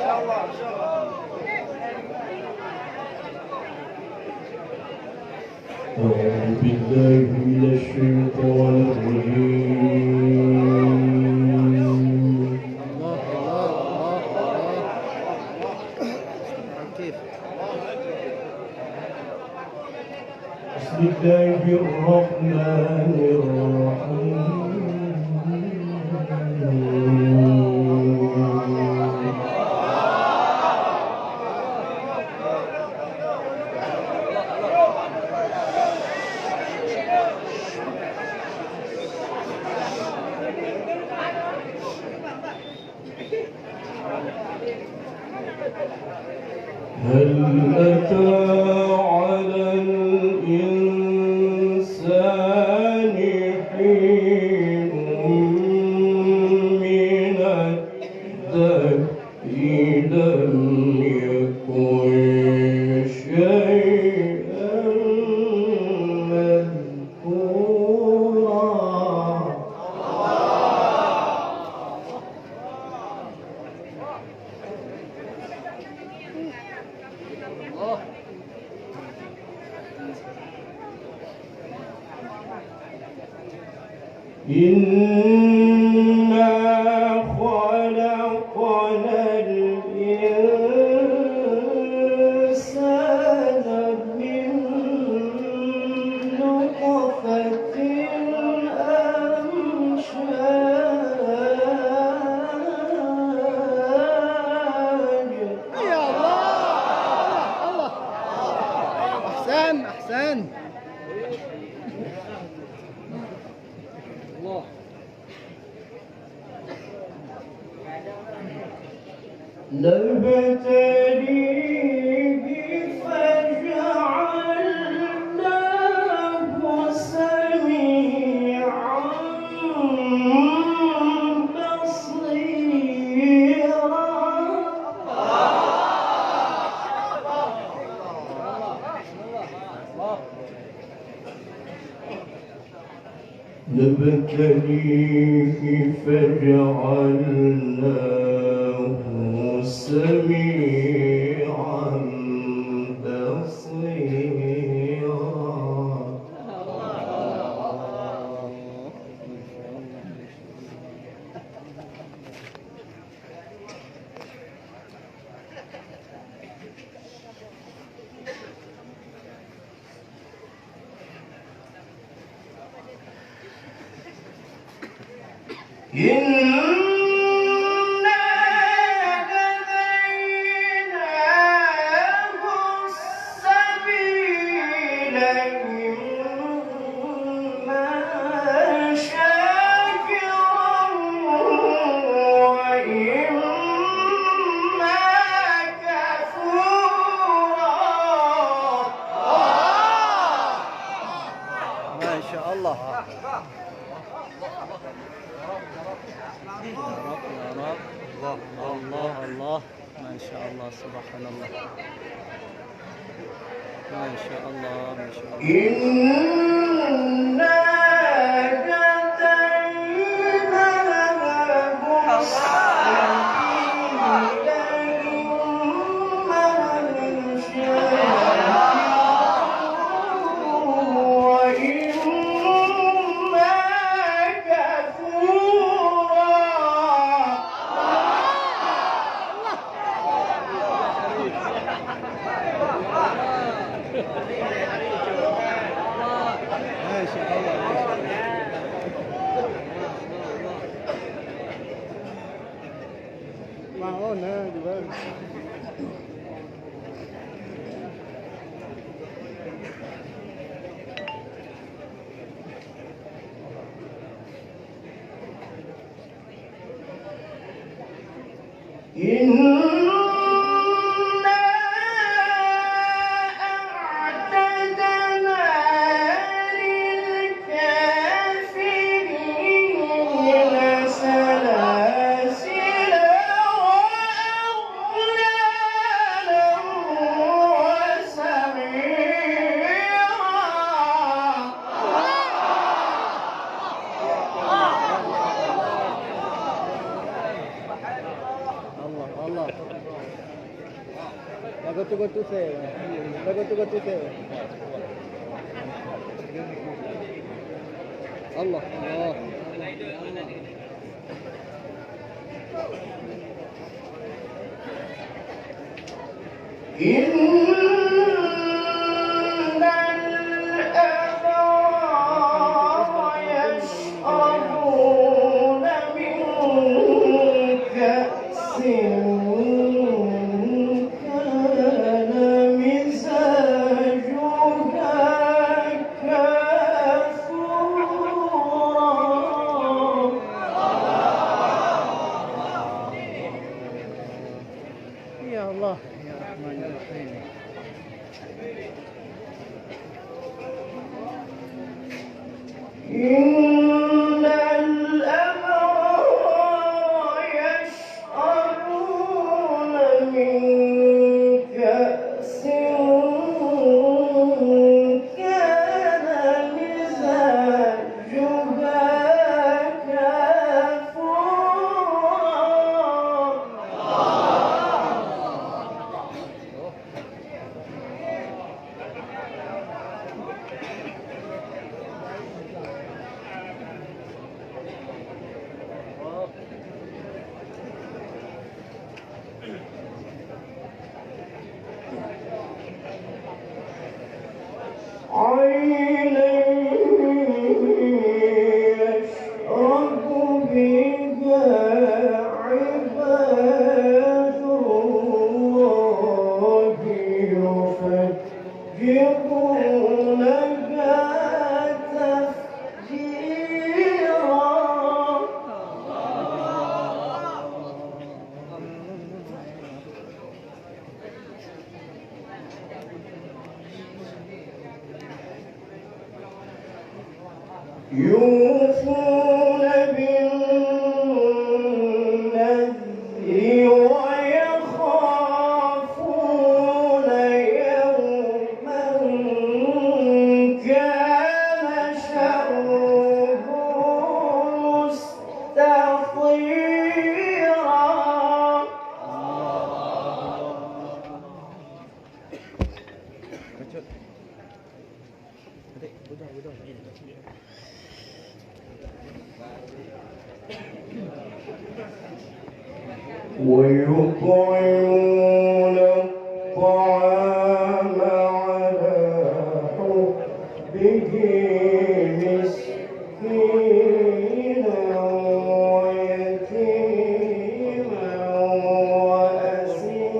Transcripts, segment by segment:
أعوذ بالله من الشيطان الرجيم. بسم الله الرحمن الرحيم. هل أتى على الإنسان حين من الدهر لم يكن شيئا مذكورا. إنا خلقنا الإنسان من نطفة أمشاج. يا الله الله أحسن أحسن الله. نبتليه فجعلناه سميعا بصيرا. نبتليه فجعلناه سميعا بصيرا. إنا هديناه السبيل إما شاكرا وإما كفورا. ما شاء الله. الله الله ما شاء الله سبحان الله ما شاء الله ما شاء الله. إنا هديناه السبيل إما شاكرا وإما كفورا. ما شاء الله معقولة جبال. أعتدنا للكافرين سلاسل وأغلالا وسعيرا. Allah. Go to say. Go to say. Allah. Allah. Ya Allah, ya Rahman ya Rahim. إن الأبرار يشربون من كأس كان مزاجها عينا يشرب بها عباد الله يفجرونها تفجيرا يوفون بالنذر ويخافون يوما كان شره مستطيرا ويطعمون الطعام على حبه مسكينا ويتيما وأسيرا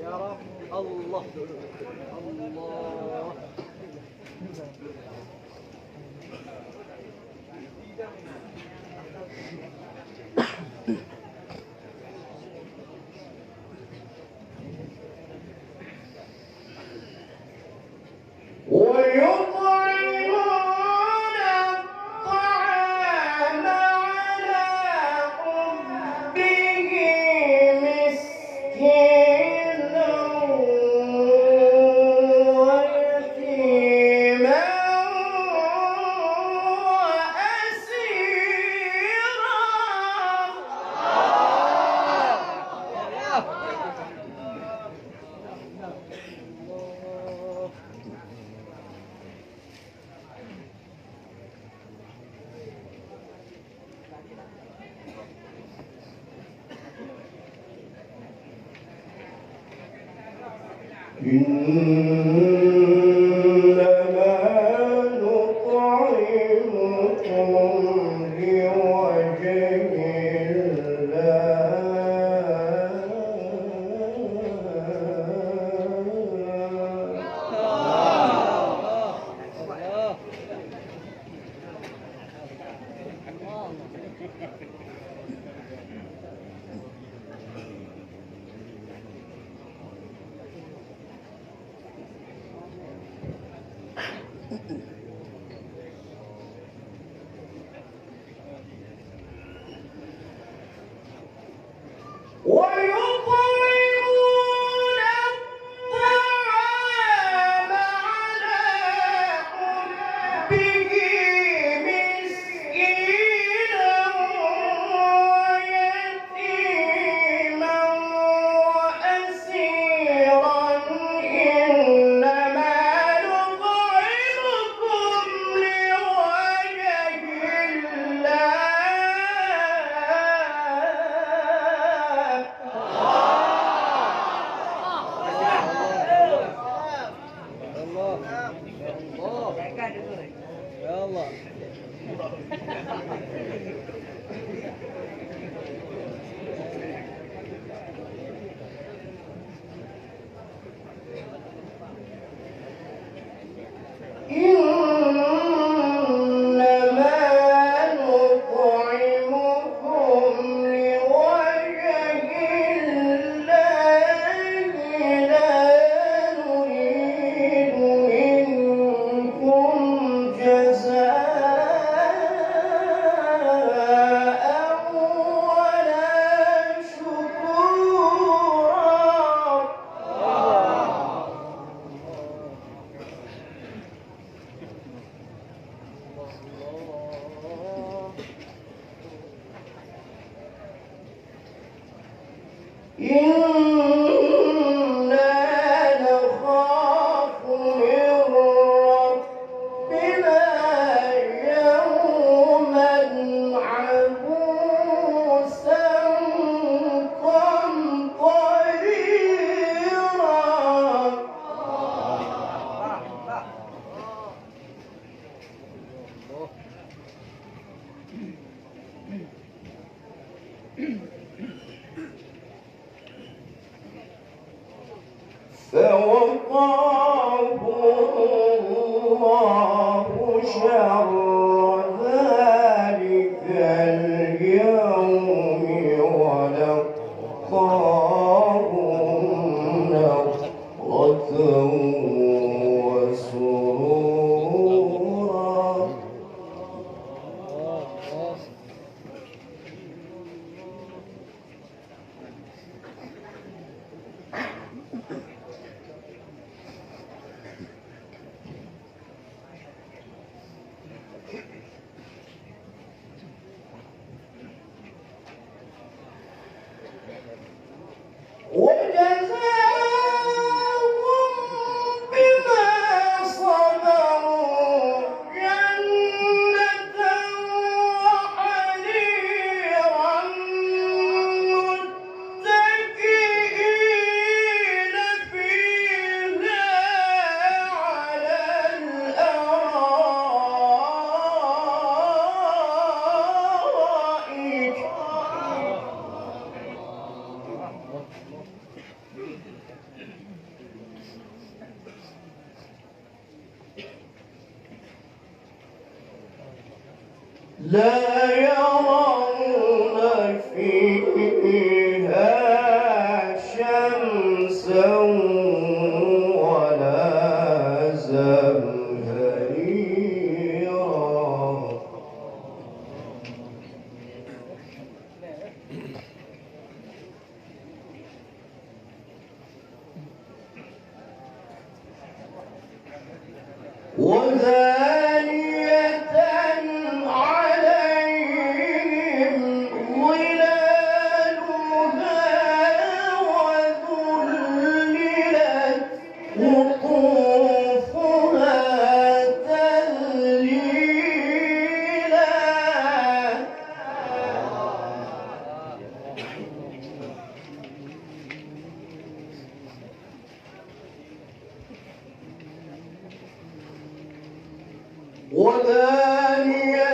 Ya Rab, Allah. Allah. ويطعمون الطعام على حبه مسكينا ويتيما إنما نطعمكم لوجه ويطعمون الطعام على حبه مسكينا إنا نخاف من ربنا يوما عبوسا قمطريرا. فوقاه الله شر ذلك اليوم ولقاهم نضرة وسرورا. وجزاهم بما صبروا جنة وحريرا متكئين فيها على الأرائك. لا يرون فيها شمسا ولا زمهريرا. ودانية عليهم ظلالها وذللت قطوفها تذليلا. ودانية